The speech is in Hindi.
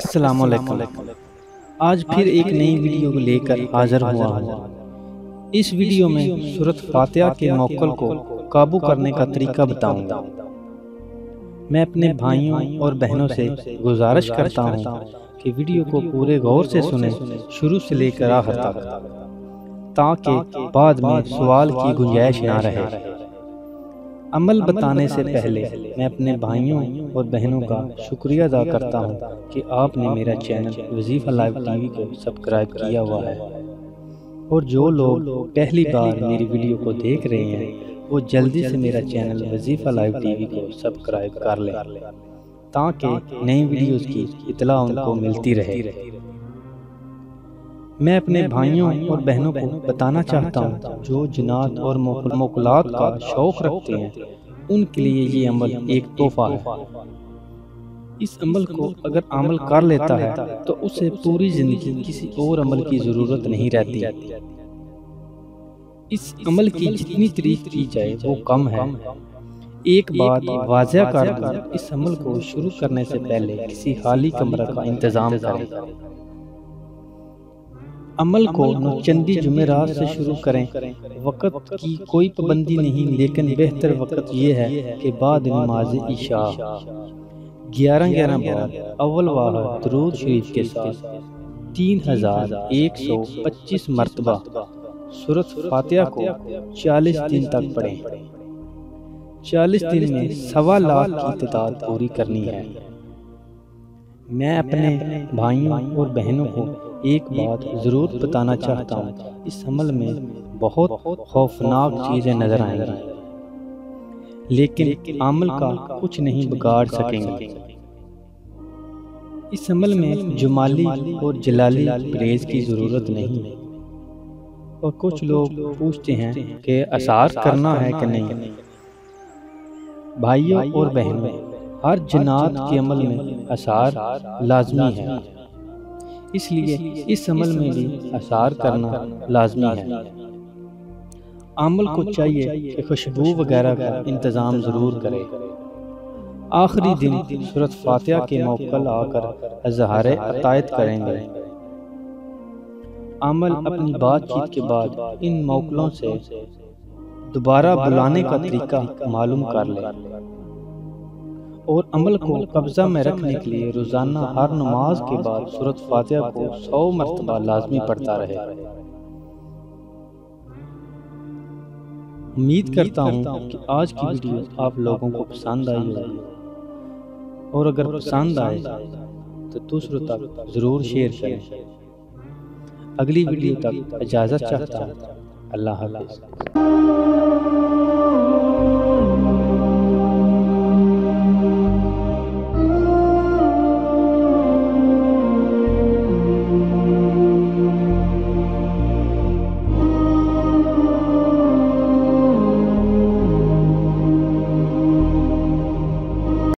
अस्सलामुअलैकुम। आज फिर एक नई वीडियो को लेकर हाजिर हुआ हूँ। इस वीडियो में सूरत फातिहा के मौक्कल को काबू करने का तरीका बताऊंगा। मैं अपने भाइयों और बहनों से गुजारिश करता हूँ कि वीडियो को पूरे गौर से सुने, शुरू से लेकर आखिर तक, ताकि बाद में सवाल की गुंजाइश ना रहे। अमल बताने से पहले मैं अपने भाइयों और बहनों का शुक्रिया अदा करता हूँ कि आपने मेरा चैनल वजीफा लाइव टीवी को सब्सक्राइब किया हुआ है, और जो लोग पहली बार मेरी वीडियो को देख रहे हैं वो जल्दी से मेरा चैनल वजीफा लाइव टीवी को सब्सक्राइब कर लें, ताकि नई वीडियोस की इत्तला उनको मिलती रहे। मैं अपने भाइयों और बहनों को बताना चाहता हूँ जो जिन्नात और मौकुलात का शौक़ रखते हैं, उनके लिए ये अमल एक तोहफा है। इस अमल को अगर अमल कर लेता है तो उसे पूरी जिंदगी किसी और अमल की ज़रूरत नहीं रहती। इस अमल की जितनी तारीफ की जाए वो कम है। एक बात वाज़ह कर दूं, इस अमल को शुरू करने से पहले किसी खाली कमरा का इंतज़ाम करें। अमल को चंदी जुमेरात से शुरू करें। वक़्त की कोई पाबंदी नहीं, लेकिन बेहतर वक़्त ये है कि बाद नमाज इशा 11 बार अव्वल वाला दुरूद शरीफ के साथ 3125 मरतबा सूरत फातिहा को 40 दिन तक पढ़ें। 40 दिन में 1.25 लाख की तादाद पूरी करनी है। मैं अपने भाइयों और बहनों को एक बात ज़रूर बताना चाहता हूँ, इस अमल में बहुत खौफनाक चीज़ें नज़र आएंगी, लेकिन अमल का कुछ नहीं बिगाड़ सकेंगे। इस अमल में जुमाली और जलाली परहेज़ की ज़रूरत नहीं। और कुछ लोग पूछते हैं कि असार करना है कि नहीं। भाइयों और बहनों, हर जिन्नात के अमल में असार लाजमी है, इसलिए इस अमल में भी असार करना लाजमी है। अमल को चाहिए कि खुशबू वगैरह का इंतज़ाम ज़रूर करें। आखिरी दिन सूरत फातिहा के मौक्कल आकर अज़हारे अतायत करेंगे। अमल अपनी बातचीत के बाद इन मौक्कलों से दोबारा बुलाने का तरीका मालूम कर लें, और अमल को कब्जा में रखने के लिए रोज़ाना हर नमाज के बाद सूरत फातिहा को 100 मरतबा लाजमी पढ़ता रहे। उम्मीद करता हूँ कि आज की वीडियो आप लोगों को पसंद आई होगी, और अगर पसंद आए तो दूसरों तक ज़रूर शेयर करें। अगली वीडियो तक इजाज़त चाहता हूँ। अल्लाह हाफ़िज़।